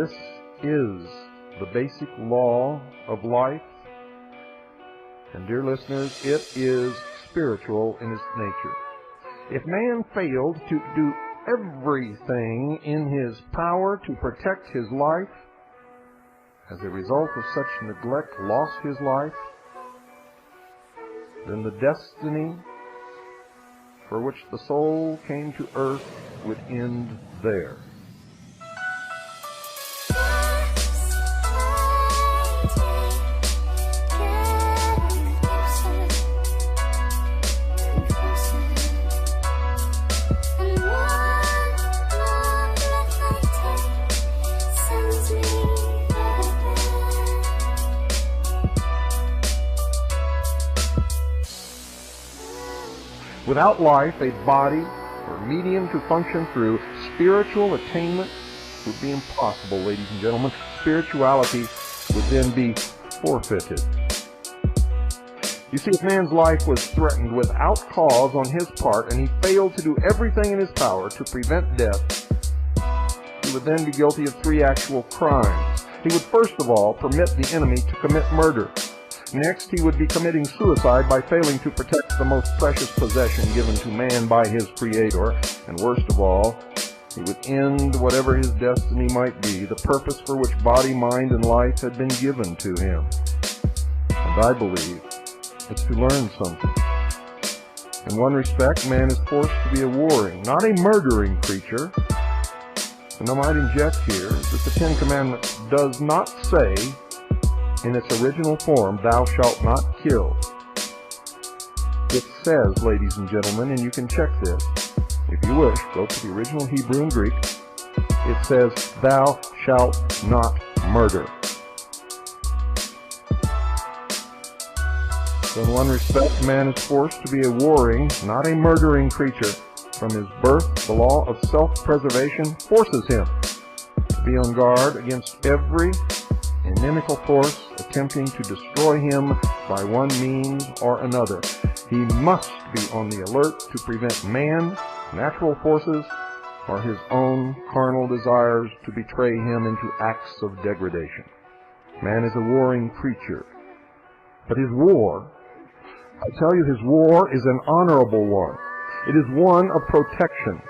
This is the basic law of life. And dear listeners, it is spiritual in its nature. If man failed to do everything in his power to protect his life, as a result of such neglect lost his life, then the destiny for which the soul came to earth would end there. Without life, a body or medium to function through, spiritual attainment would be impossible, ladies and gentlemen. Spirituality would then be forfeited. You see, if man's life was threatened without cause on his part, and he failed to do everything in his power to prevent death, he would then be guilty of three actual crimes. He would first of all permit the enemy to commit murder. Next, he would be committing suicide by failing to protect the most precious possession given to man by his Creator. And worst of all, he would end whatever his destiny might be, the purpose for which body, mind, and life had been given to him. And I believe it's to learn something. In one respect, man is forced to be a warring, not a murdering creature. And I might inject here that the Ten Commandments does not say, in its original form, thou shalt not kill. It says, ladies and gentlemen, and you can check this, if you wish, go to the original Hebrew and Greek, it says, thou shalt not murder. So in one respect, man is forced to be a warring, not a murdering creature. From his birth, the law of self-preservation forces him to be on guard against every inimical force attempting to destroy him by one means or another. He must be on the alert to prevent man, natural forces, or his own carnal desires to betray him into acts of degradation. Man is a warring creature. But his war, I tell you, his war is an honorable one. It is one of protection.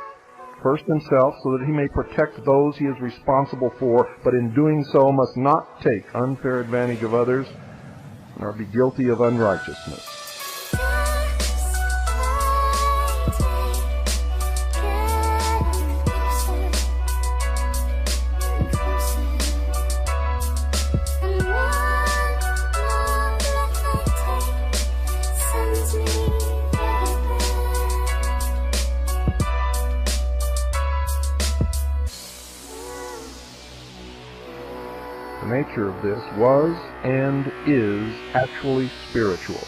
First himself, so that he may protect those he is responsible for, but in doing so must not take unfair advantage of others, nor be guilty of unrighteousness. The nature of this was and is actually spiritual.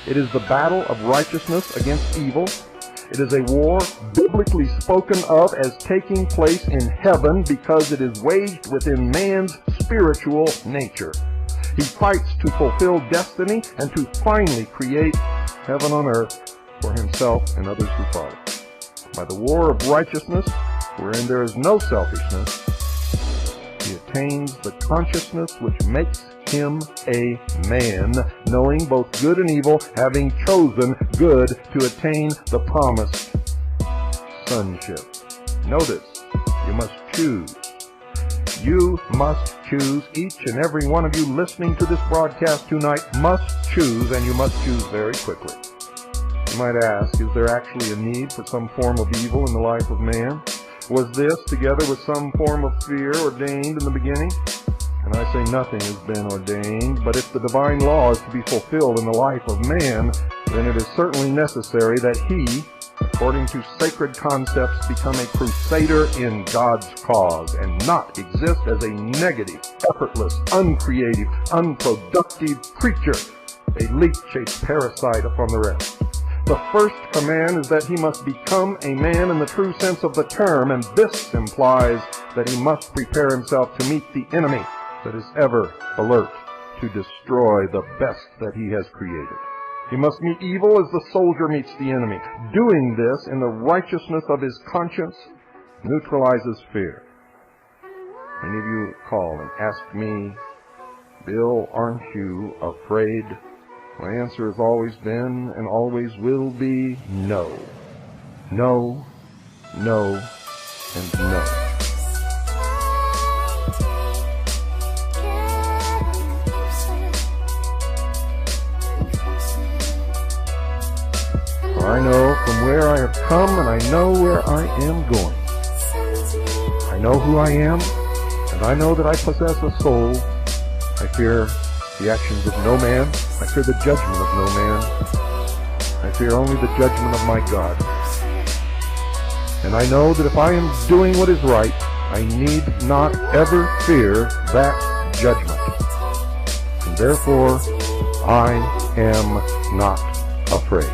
It is the battle of righteousness against evil. It is a war biblically spoken of as taking place in heaven because it is waged within man's spiritual nature. He fights to fulfill destiny and to finally create heaven on earth for himself and others who follow. By the war of righteousness, wherein there is no selfishness, he attains the consciousness which makes him a man, knowing both good and evil, having chosen good to attain the promised sonship. Notice, you must choose. You must choose. Each and every one of you listening to this broadcast tonight must choose, and you must choose very quickly. You might ask, is there actually a need for some form of evil in the life of man? Was this, together with some form of fear, ordained in the beginning? And I say nothing has been ordained, but if the divine law is to be fulfilled in the life of man, then it is certainly necessary that he, according to sacred concepts, become a crusader in God's cause, and not exist as a negative, effortless, uncreative, unproductive creature, a leech, a parasite upon the rest. The first command is that he must become a man in the true sense of the term, and this implies that he must prepare himself to meet the enemy that is ever alert to destroy the best that he has created. He must meet evil as the soldier meets the enemy. Doing this in the righteousness of his conscience neutralizes fear. Many of you call and ask me, Bill, aren't you afraid? My answer has always been and always will be no. No, no, and no. For I know from where I have come, and I know where I am going. I know who I am, and I know that I possess a soul. I fear the actions of no man. I fear the judgment of no man. I fear only the judgment of my God. And I know that if I am doing what is right, I need not ever fear that judgment. And therefore, I am not afraid.